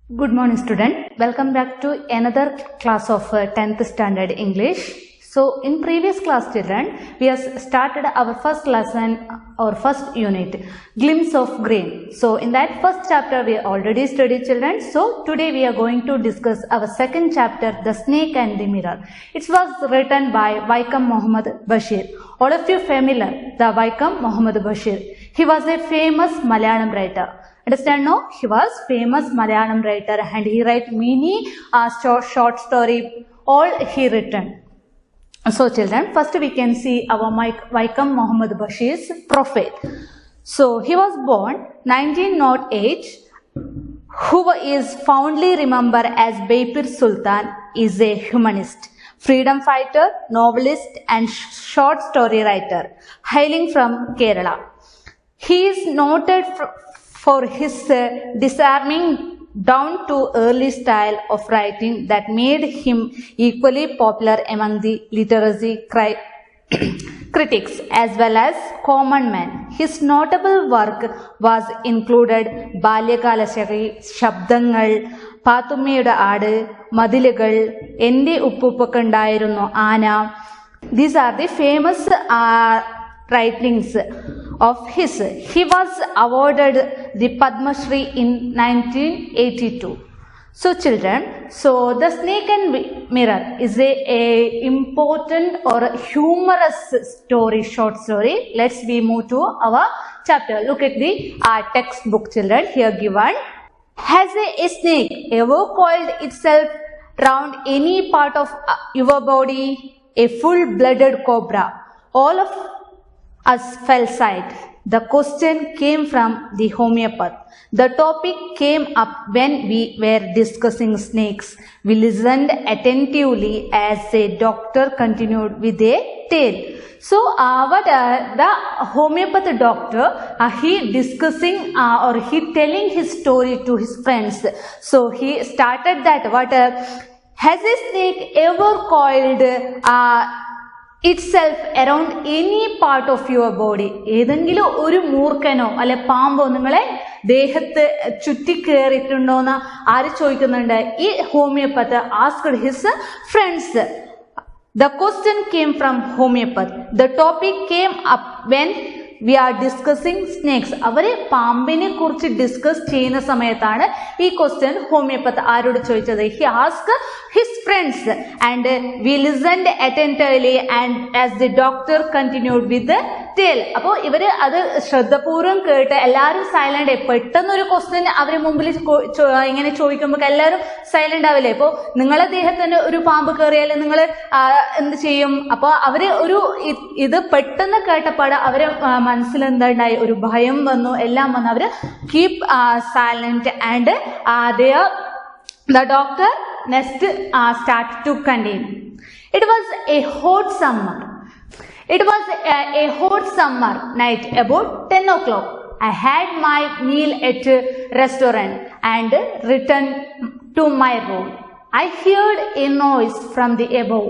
Good morning, student. Welcome back to another class of 10th standard English. So, in previous class, children, we have started our first lesson, our first unit, Glimpse of Green. So, in that first chapter, we already studied, children. So, today we are going to discuss our second chapter, The Snake and the Mirror. It was written by Muhimmath Bashir. All of you familiar, the Muhimmath Bashir. He was a famous Malayalam writer. Understand, no? He was famous Malayalam writer and he write many short story, all he written. So children, first we can see our Muhimmath Bashir's profile. So he was born 1908, who is fondly remembered as Baipir Sultan, is a humanist, freedom fighter, novelist and short story writer, hailing from Kerala. He is noted for his disarming down-to-early style of writing that made him equally popular among the literary critics as well as common men. His notable work was included Balyakalasari, Shabdangal, Pathummayude Aadu, Madilukal, Ende Uppuppukundayirunnu Aana. These are the famous writings of his. He was awarded the Padma Shri in 1982. So children, so The Snake and Mirror is a important or humorous story, short story. Let's we move to our chapter. Look at the textbook, children, here given. Has a snake ever coiled itself round any part of your body? A full-blooded cobra. All of us fell sight. The question came from the homeopath. The topic came up when we were discussing snakes. We listened attentively as a doctor continued with a tale. So, the homeopath doctor, he discussing or he telling his story to his friends. So, he started that, has a snake ever coiled itself around any part of your body? ഏതെങ്കിലും ഒരു മൂർഖനോ അല്ലെ പാമ്പോ നിങ്ങളെ ദേഹത്ത് ചുറ്റിക്കേറിയിട്ടുണ്ടോന്ന് ആര് ചോദിക്കുന്നുണ്ട്? ഈ homeopath asked his friends. The question came from homeopath. The topic came up when we are discussing snakes. അവരെ പാമ്പിനെ കുറിച്ച് ഡിസ്കസ് ചെയ്യുന്ന സമയത്താണ് ഈ ക്വസ്റ്റ്യൻ ഹോമിയോപ്പത്ത് ആരോട് ചോദിച്ചത്? He asked his friends and we listened attentively and as the doctor continued with the tale. അപ്പോൾ ഇവര് അത് ശ്രദ്ധപൂർവ്വം കേട്ട് എല്ലാവരും സൈലന്റ് ആയി. പെട്ടെന്നൊരു ക്വസ്റ്റ്യൻ അവരെ മുമ്പിൽ ഇങ്ങനെ ചോദിക്കുമ്പോൾ എല്ലാവരും സൈലന്റ് ആവില്ലേ? അപ്പോൾ നിങ്ങളെ ദേഹത്തിന് ഒരു പാമ്പ് കയറിയാൽ നിങ്ങൾ എന്ത് ചെയ്യും? അപ്പോൾ അവര് ഒരു ഇത് പെട്ടെന്ന് കേട്ടപ്പാട് അവരെ മനസ്സിലെന്തായി? ഒരു ഭയം വന്നു, എല്ലാം വന്നു. അവര് keep silent and the doctor next started to continue. It was a hot summer. It was a hot summer night about 10 o'clock. I had my meal at a restaurant and returned to my room. I heard a noise from the above.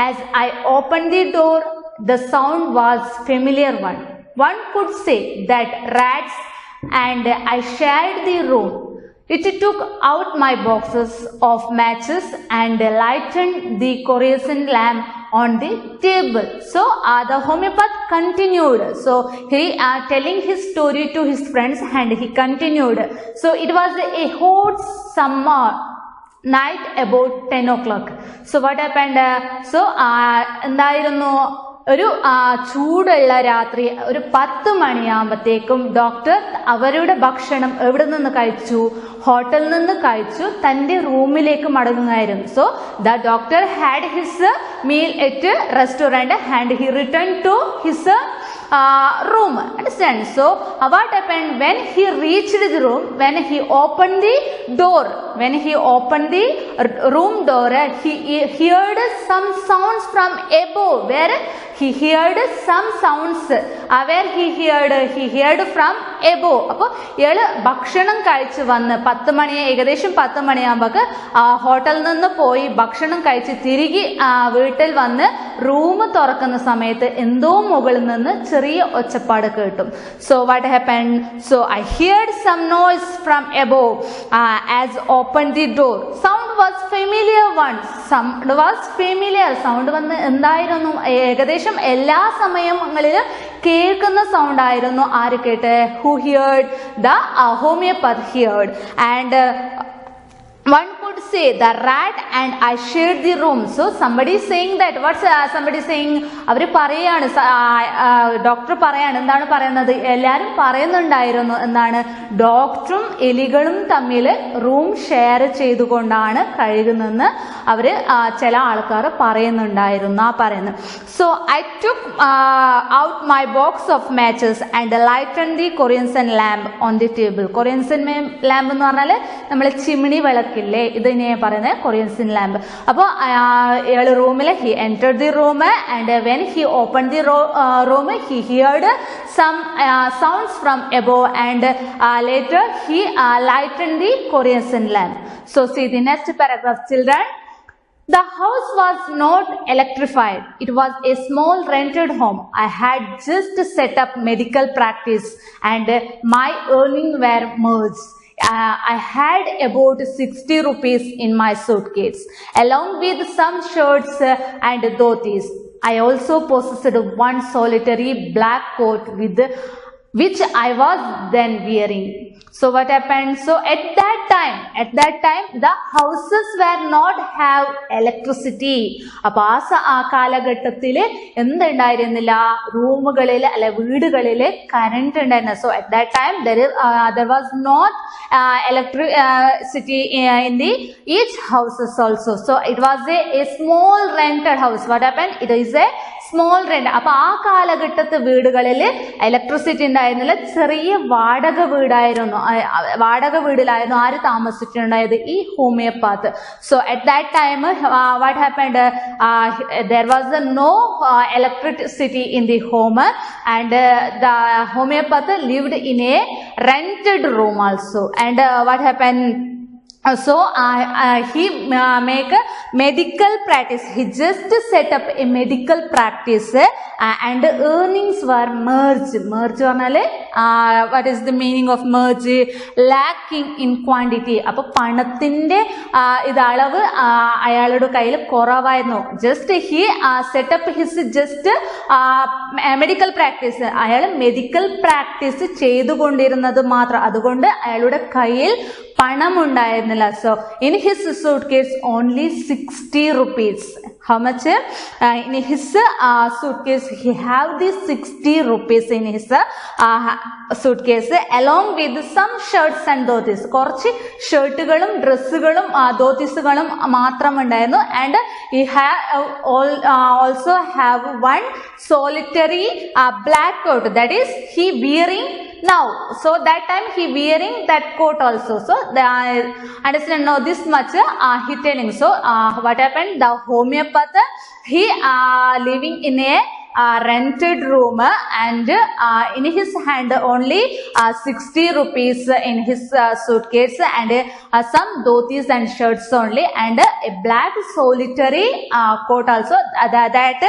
As I opened the door, the sound was familiar one. One could say that rats, and I shared the room. It took out my boxes of matches and lightened the kerosene lamp on the table. So the homeopath continued. So he telling his story to his friends and he continued. So it was a hot summer night about 10 o'clock. So what happened? So എന്തായിരുന്നു? ഒരു ചൂടുള്ള രാത്രി ഒരു 10 മണിയാകുമ്പോഴത്തേക്കും doctor അവരുടെ ഭക്ഷണം എവിടെ നിന്ന് കഴിച്ചു? ഹോട്ടലിൽ നിന്ന് കഴിച്ചു തന്റെ റൂമിലേക്ക് മടങ്ങുകയായിരുന്നു. So the doctor had his meal at restaurant and he return to his room. Understand? So what happened when he reached the room? When he opened the door, when he opened the room door, he heard some sounds from above. Where he heard some sounds, where he heard from above. അപ്പോൾ ഇയാള് ഭക്ഷണം കഴിച്ച് വന്ന് 10 മണി ഏകദേശം 10 മണിയാകുമ്പോൾ ഹോട്ടലിൽ നിന്ന് പോയി ഭക്ഷണം കഴിച്ച് തിരികെ വീട്ടിൽ വന്ന് റൂം തുറക്കുന്ന സമയത്ത് എന്തോ മുകളിൽ നിന്ന് ചെറിയ ഒച്ചപ്പാട് കേട്ടു. So what happened? So I heard some noise from above as opened the door. Sound was familiar one. Sound was familiar. Sound വന്ന് എന്തായിരുന്നു ഏകദേശം എല്ലാ സമയങ്ങളിലും കേൾക്കുന്ന സൗണ്ട് ആയിരുന്നു. ആര് കേട്ട്? Who heard? The homeopath heard. And one could say the rat and I shared the room. So somebody is saying that. What's somebody saying? അവർ പറയാണ്, ഡോക്ടർ പറയാണ്. എന്താണ് പറയുന്നത്? എല്ലാവരും പറയുന്നുണ്ടായിരുന്നു എന്താണ്? ഡോക്ടറും എലികളും തമ്മിൽ റൂം ഷെയർ ചെയ്തുകൊണ്ടാണ് കഴുകുന്നതെന്ന് അവര് ചില ആൾക്കാർ പറയുന്നുണ്ടായിരുന്നു. പറയുന്നത്. So I took out my box of matches and lightened the Korean lamp on the table. Korean lamp എന്ന് പറഞ്ഞാൽ നമ്മളെ ചിമ്മിണി വിളക്കില്ലേ, ഇതിനെ പറയുന്നത് കൊറിയൻ ലാമ്പ്. അപ്പോൾ ഇയാള് റൂമിൽ he entered the room and when he opened the room he heard some sounds from above and later he lightened the Korean lamp. So see the next paragraph, children. The house was not electrified. It was a small rented home. I had just set up medical practice and my earnings were merged. I had about 60 rupees in my suitcase, along with some shirts and dhotis. I also possessed one solitary black coat which I was then wearing. So what happened? So at that time the houses were not have electricity. അപ്പോൾ ആ കാലഘട്ടത്തില് എന്തുണ്ടായിരുന്നില്ല? റൂമുകളിൽ അല്ലെ വീടുകളിൽ current ഉണ്ടായിരുന്നു. So at that time there was not electricity in the each houses also. So it was a small rented house. What happened? It is a small rent. അപ്പൊ ആ കാലഘട്ടത്തെ വീടുകളിൽ ഇലക്ട്രിസിറ്റി ഉണ്ടായിരുന്നില്ല. ചെറിയ വാടക വീടിലായിരുന്നു ആര് താമസിച്ചിട്ടുണ്ടായത്? ഈ homeopath. So at that time what happened? There was no electricity in the home and the homeopath lived in a rented room also. And what happened? So he make a medical practice. He just set up a medical practice and earnings were merged. Merge പറഞ്ഞാല് what is the meaning of merge? Lacking in quantity. അപ്പൊ പണത്തിന്റെ അളവ് അയാളുടെ കയ്യിൽ കുറവായിരുന്നു. Just he set up his just medical practice. അയാൾ medical practice ചെയ്തുകൊണ്ടിരുന്നത് മാത്രം. അതുകൊണ്ട് അയാളുടെ കയ്യിൽ പണം ഉണ്ടായിരുന്നില്ല. So in his suitcase only 60 rupees. How much? In his suitcase he have the 60 rupees in his suitcase along with some shirts and dhotis. കുറച്ച് ഷർട്ടുകളും ഡ്രസ്സുകളും ധോത്തിസുകളും മാത്രം ഉണ്ടായിരുന്നു. And he also have one solitary black coat that is he wearing now. So that time he wearing that coat also. So understand now this much he telling. So what happened? The homeopath he living in a rented room and in his hand only 60 rupees in his suitcase and some dhotis and shirts only and a black solitary coat also that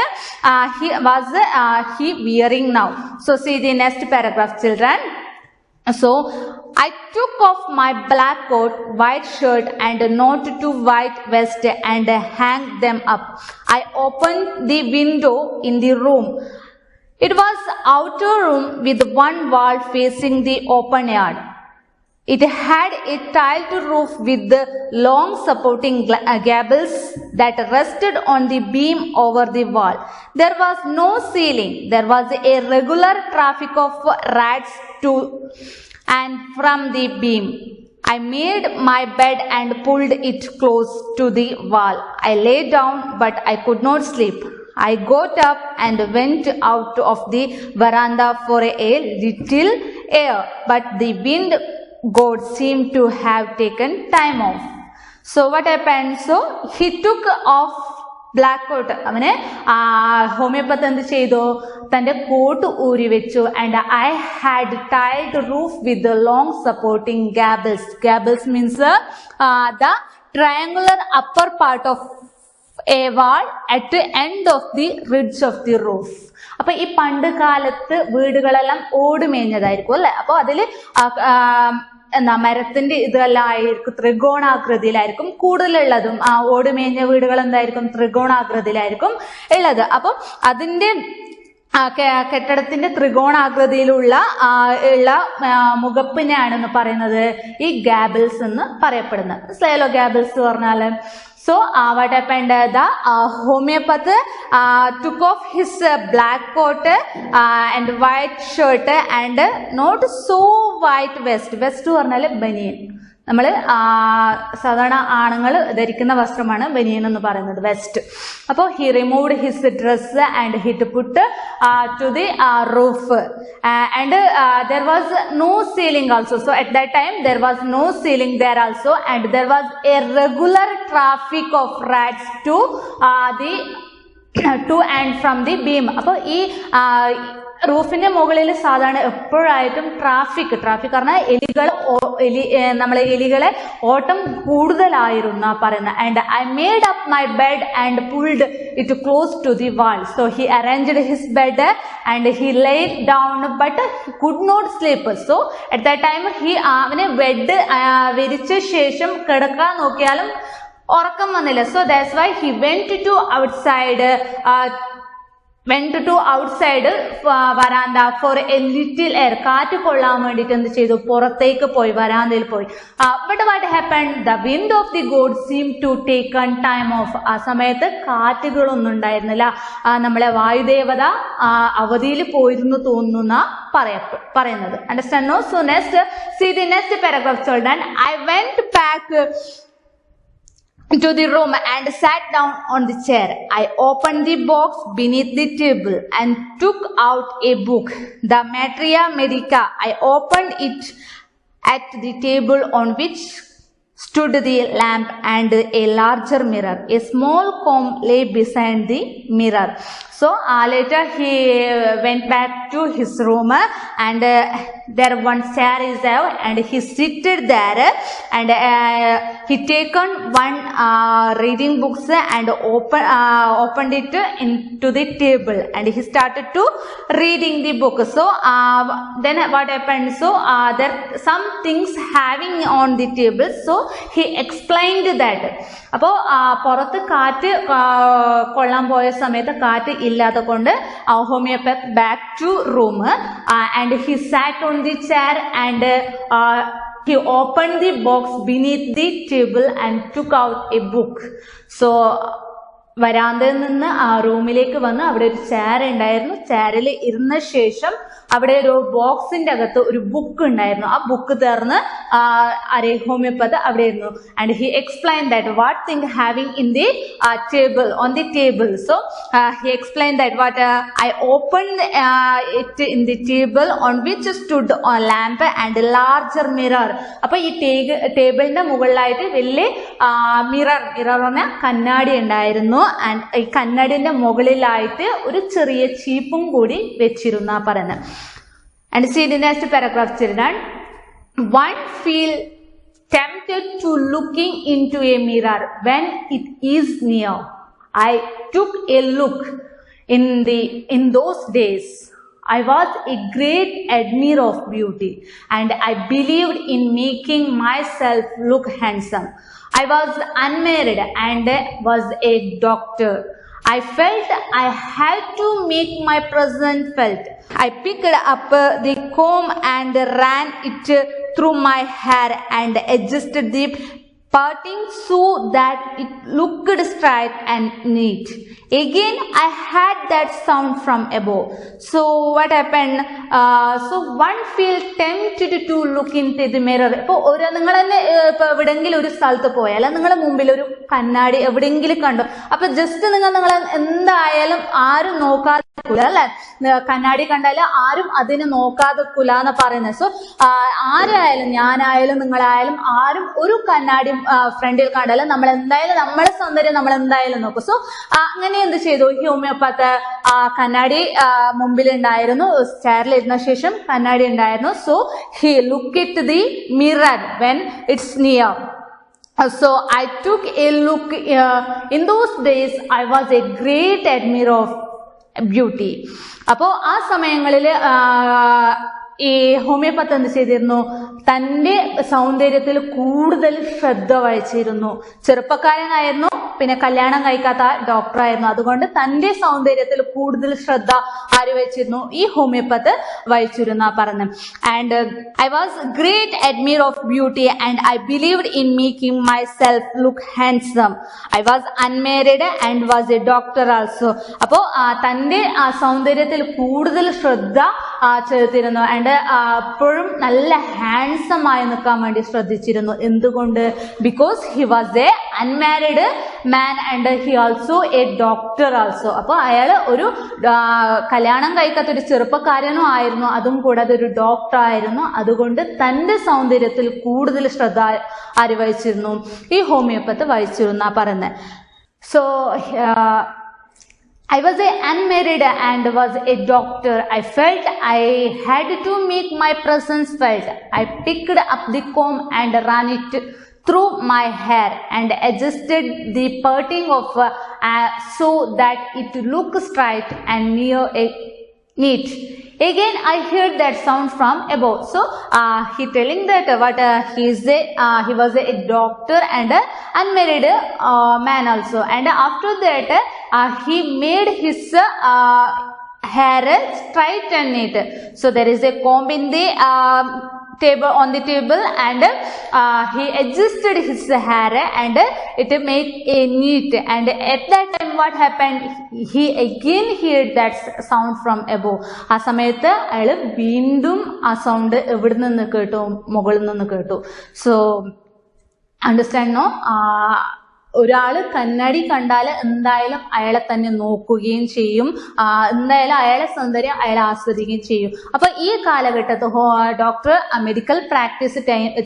he wearing now. So see the next paragraph, children. So I took off my black coat, white shirt and note to white vest and hanged them up. I opened the window in the room. It was outer room with one wall facing the open yard. It had a tiled roof with the long supporting gables that rested on the beam over the wall. There was no ceiling. There was a regular traffic of rats to and from the beam. I made my bed and pulled it close to the wall. I lay down but I could not sleep. I got up and went out of the veranda for a little air, but the wind god seemed to have taken time off. So what happened? So he took off black coat. അവന് ഹോമിയോപ്പത്ത് എന്ത് ചെയ്തു? തന്റെ coat ഊരി വെച്ചു. And I had ടൈഡ് roof with long supporting gables. Gables means the triangular upper part of a wall at the end of the ridge of the roof. അപ്പൊ ഈ പണ്ട് കാലത്ത് വീടുകളെല്ലാം ഓട് മേഞ്ഞതായിരിക്കും അല്ലെ. അപ്പൊ അതില് മരത്തിന്റെ ഇതെല്ലാം ആയിരിക്കും ത്രികോണാകൃതിയിലായിരിക്കും കൂടുതലുള്ളതും. ഓടുമേഞ്ഞ വീടുകൾ എന്തായിരിക്കും ത്രികോണാകൃതിയിലായിരിക്കും ഉള്ളത്. അപ്പം അതിന്റെ കെട്ടിടത്തിന്റെ ത്രികോണാകൃതിയിലുള്ള മുഖപ്പിനെയാണെന്ന് പറയുന്നത് ഈ ഗാബിൾസ് എന്ന് പറയപ്പെടുന്നത്. മനസ്സിലായല്ലോ ഗാബിൾസ് പറഞ്ഞാല്. So what happened? The homeopath took off his black coat and white shirt and not so white vest. Vest പറഞ്ഞാല് ബനിയൻ. നമ്മൾ സാധാരണ ആണുങ്ങൾ ധരിക്കുന്ന വസ്ത്രമാണ് ബനിയൻ എന്ന് പറയുന്നത്, വെസ്റ്റ്. അപ്പോൾ he removed his dress and he put to the roof and there was no ceiling also. So at that time there was no ceiling there also and there was a regular traffic of rats to and from the beam. അപ്പോൾ ഈ റൂഫിന്റെ മുകളിൽ സാധാരണ എപ്പോഴായിട്ടും traffic പറഞ്ഞാൽ എലികളെ ഓട്ടം കൂടുതലായിരുന്നു പറയുന്നത്. And I made up my bed and pulled it close to the wall. So he arranged his bed and he laid down but he could not sleep. So at that time അവന് bed വിരിച്ച ശേഷം കിടക്കാൻ നോക്കിയാലും ഉറക്കം വന്നില്ല. So that's why he went to outside വരാന്ത for a little air. കാറ്റ് കൊള്ളാൻ വേണ്ടിയിട്ട് എന്ത് ചെയ്തു, പുറത്തേക്ക് പോയി, വരാന്തയിൽ പോയി. But what happened? The wind of the god seem to taken time off. ആ സമയത്ത് കാറ്റുകളൊന്നും ഉണ്ടായിരുന്നില്ല. നമ്മളെ വായുദേവത അവധിയിൽ പോയിരുന്നു തോന്നുന്ന പറയുന്നത്. Understand no? So next see the next paragraph children. I went back to the room and sat down on the chair. I opened the box beneath the table and took out a book, the Materia Medica. I opened it at the table on which stood the lamp and a larger mirror. A small comb lay beside the mirror. So later he went back to his room and there one chair is there and he seated there and he taken one reading books and opened it into the table and he started to reading the book. So then what happened? So there some things having on the table. So he explained that. അപ്പോൾ പുറത്ത് കാറ്റ് കൊള്ളാൻ പോയ സമയത്ത് കാറ്റ് ഇല്ലാതെ കൊണ്ട് homeopath back to room and he sat on the chair and he opened the box beneath the table and took out a book. So വരാന്തയിൽ നിന്ന് ആ റൂമിലേക്ക് വന്ന് അവിടെ ഒരു ചെയർ ഉണ്ടായിരുന്നു. ചെയറിൽ ഇരുന്ന ശേഷം അവിടെ ഒരു ബോക്സിന്റെ അകത്ത് ഒരു ബുക്ക് ഉണ്ടായിരുന്നു. ആ ബുക്ക് തുറന്ന് ഹോമിയോപാത്ത് അവിടെ ഇരുന്നു. And he explain that what thing having in the table on the table. So he explain that what I open it in the table on which stood lamp and larger mirror. അപ്പൊ ഈ ടേബിളിന്റെ മുകളിലായിട്ട് വലിയ mirror പറഞ്ഞ കണ്ണാടി ഉണ്ടായിരുന്നു. And ഈ കണ്ണാടിന്റെ മുകളിലായിട്ട് ഒരു ചെറിയ ചീപ്പും കൂടി വെച്ചിരുന്ന പറയുന്നത്. And see the next paragraph children. One feel tempted to looking into a mirror when it is near. I took a look. In those days I was a great admirer of beauty and I believed in making myself look handsome. I was unmarried and was a doctor. I felt I had to make my presence felt. I picked up the comb and ran it through my hair and adjusted the parting so that it looked straight and neat. Again I had that sound from above. So what happened? So one feel tempted to look into the mirror. ഇപ്പോൾ നിങ്ങൾ തന്നെ ഇപ്പൊ എവിടെയെങ്കിലും ഒരു സ്ഥലത്ത് പോയാൽ നിങ്ങളെ മുമ്പിൽ ഒരു കണ്ണാടി എവിടെയെങ്കിലും കണ്ടു, അപ്പൊ ജസ്റ്റ് നിങ്ങൾ എന്തായാലും ആരും നോക്കാതെ അല്ലെ, കണ്ണാടി കണ്ടാല് ആരും അതിനെ നോക്കാതെ എന്ന് പറയുന്നത്. സോ ആരായാലും ഞാനായാലും നിങ്ങളായാലും ആരും ഒരു കണ്ണാടി ഫ്രണ്ടിൽ കണ്ടാലും നമ്മൾ എന്തായാലും നമ്മളെ സൗന്ദര്യം നമ്മൾ എന്തായാലും നോക്കും. സോ അങ്ങനെ എന്ത് ചെയ്തു, ഹോമിയോപാത്ത് കണ്ണാടി മുമ്പിൽ ഉണ്ടായിരുന്നു, ചെയറിൽ ഇരുന്ന ശേഷം കണ്ണാടി ഉണ്ടായിരുന്നു. So he look it the mirror when it's near. So I took a look. In those days I was a great admirer of beauty. അപ്പോ ആ സമയങ്ങളിൽ ഈ ഹോമിയോപ്പത്ത് എന്ത് ചെയ്തിരുന്നു? തന്റെ സൗന്ദര്യത്തിൽ കൂടുതൽ ശ്രദ്ധ വഹിച്ചിരുന്നു. ചെറുപ്പക്കാരനായിരുന്നു, പിന്നെ കല്യാണം കഴിക്കാത്ത ഡോക്ടറായിരുന്നു. അതുകൊണ്ട് തന്റെ സൗന്ദര്യത്തിൽ കൂടുതൽ ശ്രദ്ധ ആര് വഹിച്ചിരുന്നു? ഈ ഹോമിയോപ്പത്ത് വഹിച്ചിരുന്ന പറഞ്ഞു. And I was great admire of beauty and I believed in making my self look handsome. I was unmarried and was A doctor also. അപ്പോ തന്റെ സൗന്ദര്യത്തിൽ കൂടുതൽ ശ്രദ്ധ ചെലുത്തിരുന്നു. ആൻഡ് എപ്പോഴും നല്ല ഹാൻസം ആയി നിൽക്കാൻ വേണ്ടി ശ്രദ്ധിച്ചിരുന്നു. എന്തുകൊണ്ട്? Because he was A unmarried man and he also A doctor also. അപ്പൊ അയാൾ ഒരു കല്യാണം കഴിക്കാത്ത ഒരു ചെറുപ്പക്കാരനും ആയിരുന്നു, അതും കൂടാതെ ഒരു ഡോക്ടർ ആയിരുന്നു. അതുകൊണ്ട് തന്റെ സൗന്ദര്യത്തിൽ കൂടുതൽ ശ്രദ്ധ ആര് വഹിച്ചിരുന്നു? ഈ ഹോമിയോപ്പത്ത് വഹിച്ചിരുന്ന പറയുന്നത്. So I was unmarried and was a doctor. I felt I had to make my presence felt. I picked up the comb and ran it through my hair and adjusted the parting of so that it looked straight and neat. Again, I heard that sound from above. So, he telling that what he was a doctor and a unmarried man also. And after that, he made his hair straight and neat. So, there is a comb in the on the table, and he adjusted his hair and it made a neat. And at that time what happened? He again heard that sound from above. ആ സമയത്ത് അയാൾ വീണ്ടും ആ sound എവിടെ നിന്ന് കേട്ടു? മുകളിൽ നിന്ന് കേട്ടു. So understand no? ഒരാള് കണ്ണാടി കണ്ടാൽ എന്തായാലും അയാളെ തന്നെ നോക്കുകയും ചെയ്യും, എന്തായാലും അയാളെ സൗന്ദര്യം അയാൾ ആസ്വദിക്കുകയും ചെയ്യും. അപ്പൊ ഈ കാലഘട്ടത്തിൽ ഡോക്ടർ മെഡിക്കൽ പ്രാക്ടീസ്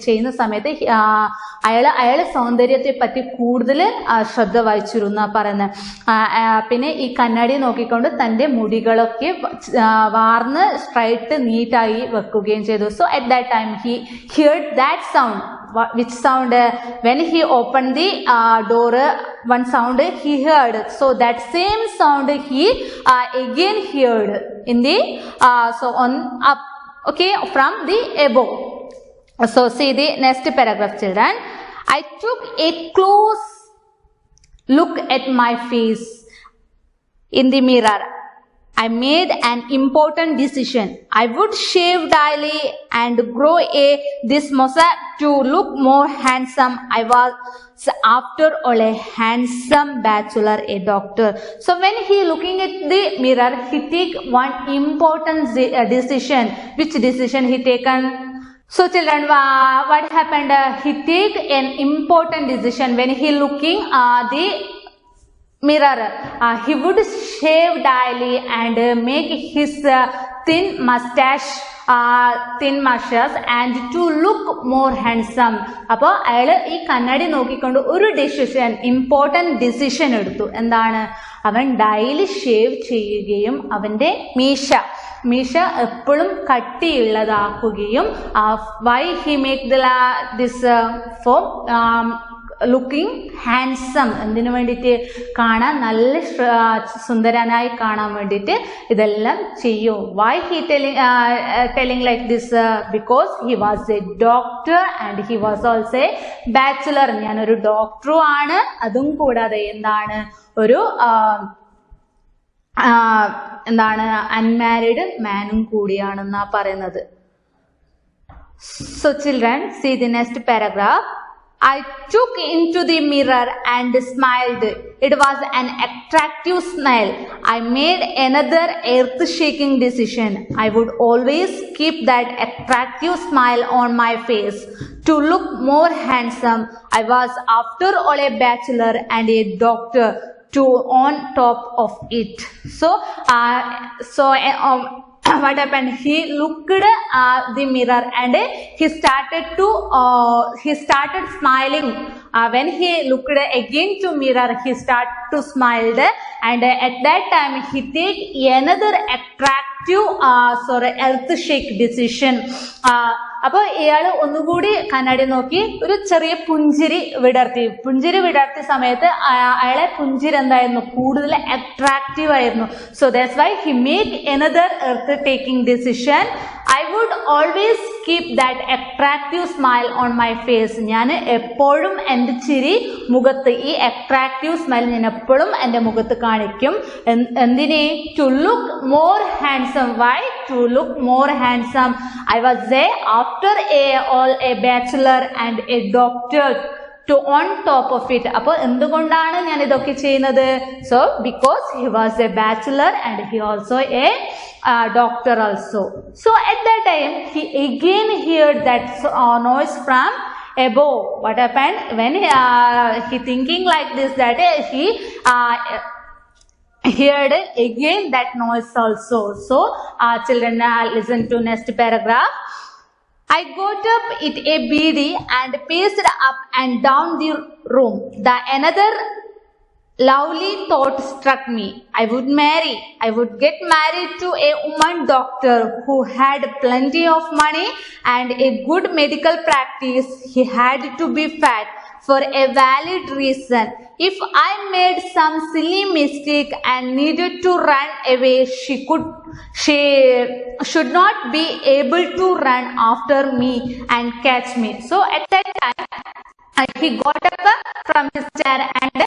ചെയ്യുന്ന സമയത്ത് അയാളെ സൗന്ദര്യത്തെ പറ്റി കൂടുതൽ ശ്രദ്ധ വഹിച്ചിരുന്ന പറയുന്നത്. പിന്നെ ഈ കണ്ണാടി നോക്കിക്കൊണ്ട് തന്റെ മുടികളൊക്കെ വാർന്ന് സ്ട്രൈറ്റ് നീറ്റായി വെക്കുകയും ചെയ്തു. So at that time he heard that sound. Which sound? When he opened the door, one sound he heard. So that same sound he again heard in the so on up, okay, from the above. So see the next paragraph, children. I took a close look at my face in the mirror. I made an important decision. I would shave daily and grow this mustache to look more handsome. I was after all a handsome bachelor, a doctor. So when he looking at the mirror, he take one important decision. Which decision he taken? So children, what happened? He take an important decision when he looking the mirror. He would shave daily and make his thin mustache and to look more handsome. അപ്പോൾ അയാൾ ഈ കണ്ണാടി നോക്കിക്കൊണ്ട് ഒരു important decision എടുത്തു. എന്താണ്? അവൻ daily shave ചെയ്യുകയും അവന്റെ മീശ എപ്പോഴും കട്ടിയുള്ളതാക്കുകയും why he make this for looking handsome, എന്തിനു വേണ്ടിയിട്ട്? കാണാൻ നല്ല സുന്ദരനായി കാണാൻ വേണ്ടിയിട്ട് ഇതെല്ലാം ചെയ്യും. Why he telling like this? Because he was A doctor and he was also A bachelor. ഞാനൊരു ഡോക്ടറും ആണ്, അതും കൂടാതെ ഒരു അൺമാരീഡ് മാനും കൂടിയാണെന്നാ പറയുന്നത്. So children, see the next paragraph. I took into the mirror and smiled. It was an attractive smile. I made another earth-shaking decision. I would always keep that attractive smile on my face to look more handsome. I was after all a bachelor and a doctor to on top of it. What happened? He looked the mirror and he started smiling. When he looked again to mirror, he started to smile, and at that time he take another attractive earth shake decision. അപ്പോൾ ഇയാൾ ഒന്നുകൂടി കണ്ണാടി നോക്കി ഒരു ചെറിയ പുഞ്ചിരി വിടർത്തിയ സമയത്ത് അയാളെ പുഞ്ചിരി എന്തായിരുന്നു, കൂടുതൽ അട്രാക്റ്റീവ് ആയിരുന്നു. So that's why he make another earth taking decision. I would always keep that attractive smile on my face. ഞാൻ എപ്പോഴും എൻ്റെ ചിരി മുഖത്ത്, ഈ അട്രാക്റ്റീവ് സ്മൈൽ ഞാൻ എപ്പോഴും എൻ്റെ മുഖത്ത് കാണിക്കും. എന്തിനെ? to look more handsome. Why to look more handsome? I was after a bachelor and a doctor to on top of it. അപ്പോൾ എന്തുകൊണ്ടാണ് ഞാൻ ഇതൊക്കെ ചെയ്യുന്നത്? So because he was a bachelor and he also a doctor also. So at that time he again heard that noise from above. What happened when he thinking like this, that he heard again that noise also. So children, listen to next paragraph. I got up, it a BD and paced up and down the room. The another lovely thought struck me. I would get married to a woman doctor who had plenty of money and a good medical practice. He had to be fat for a valid reason. If I made some silly mistake and needed to run away, she should not be able to run after me and catch me. So at that time he got up from his chair and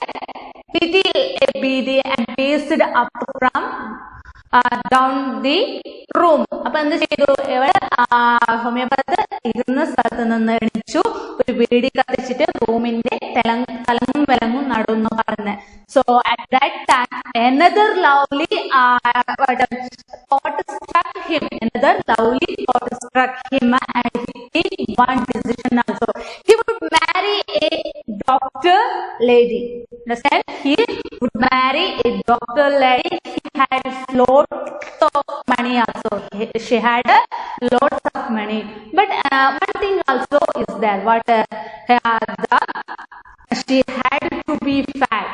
pitied a BD and paced up from down the room. അപ്പൊ എന്ത് ചെയ്തു? ഇവിടെ ഹോമിയോപത്ത് ഇരുന്ന സ്ഥലത്ത് നിന്ന് എണിച്ചു, ഒരു ബീഡി കത്തിച്ചിട്ട് റൂമിന്റെ തലങ്ങും വിലങ്ങും നടുന്നു പറഞ്ഞ്. So at that time another lovely thought struck him. Another lovely thought struck him and he took one decision also. He would marry a doctor lady. Understand? He would marry a doctor lady. He had lots of money also. She had lots of money. But one thing also is there. She had to be fat.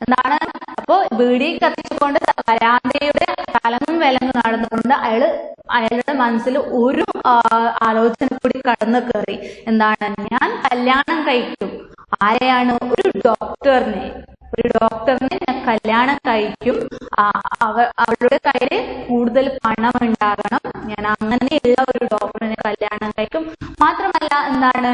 എന്താണ്? അപ്പോ ബീഡി കത്തിച്ചുകൊണ്ട് വരാന്തയുടെ തലങ്ങും വിലങ്ങും നടന്നുകൊണ്ട് അയാളുടെ മനസ്സിൽ ഒരു ആലോചന കൂടി കടന്നു കയറി. എന്താണ്? ഞാൻ കല്യാണം കഴിക്കും. ആരെയാണ്? ഒരു ഡോക്ടറിനെ ഞാൻ കല്യാണം കഴിക്കും. അവളുടെ കയ്യിൽ കൂടുതൽ പണം ഉണ്ടാകണം. ഞാൻ അങ്ങനെയുള്ള ഒരു ഡോക്ടറിനെ കല്യാണം കഴിക്കും. മാത്രമല്ല എന്താണ്,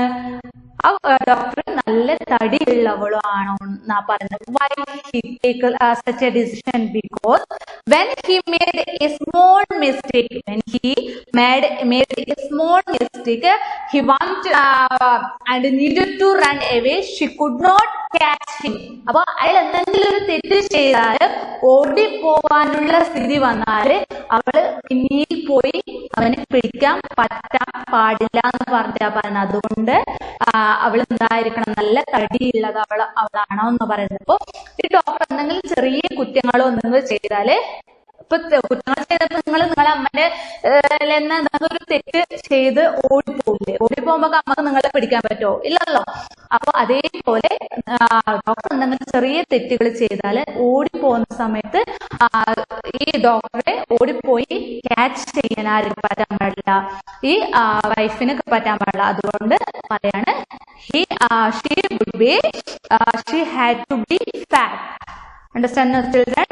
ആ ഡോക്ടർ നല്ല തടിയുള്ളവളും ആണോ എന്നാ പറയുന്നത്. Why he take such a decision? Because when he made a small mistake, he wanted and needed to run away, she could not catch him. അപ്പൊ അയാൾ എന്തെങ്കിലും ഒരു തെറ്റ് ചെയ്താൽ ഓടിപ്പോവാനുള്ള സ്ഥിതി വന്നാല് അവള് പിന്നീട് പോയി അവനെ പിടിക്കാൻ പാടില്ല എന്ന് പറഞ്ഞാ പറയുന്നത്. അതുകൊണ്ട് അവൾ എന്തായിരിക്കണം? നല്ല തടിയുള്ളത് അവളാണോ എന്ന് പറയുന്നത്. അപ്പൊ ഈ ഡോക്ടർ എന്തെങ്കിലും ചെറിയ കുറ്റങ്ങളോ നിങ്ങൾ ചെയ്താല്, ഇപ്പൊ കുറ്റങ്ങൾ ചെയ്തപ്പോ നിങ്ങളെ അമ്മന്റെ ഒരു തെറ്റ് ചെയ്ത് ഓടിപ്പോകില്ലേ? ഓടിപ്പോകുമ്പോ അമ്മക്ക് നിങ്ങളെ പിടിക്കാൻ പറ്റുമോ? ഇല്ലല്ലോ. അപ്പൊ അതേപോലെ ഡോക്ടർ എന്തെങ്കിലും ചെറിയ തെറ്റുകൾ ചെയ്താല് ഓടിപ്പോകുന്ന സമയത്ത് ഈ ഡോക്ടറെ ഓടിപ്പോയി ക്യാച്ച് ചെയ്യാൻ ആരും പറ്റാൻ പാടില്ല, ഈ വൈഫിന് പറ്റാൻ പാടില്ല. അതുകൊണ്ട് പറയാണ് she had to be fat. Understand, children?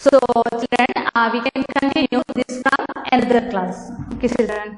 So children, we can continue this from another class. Okay children.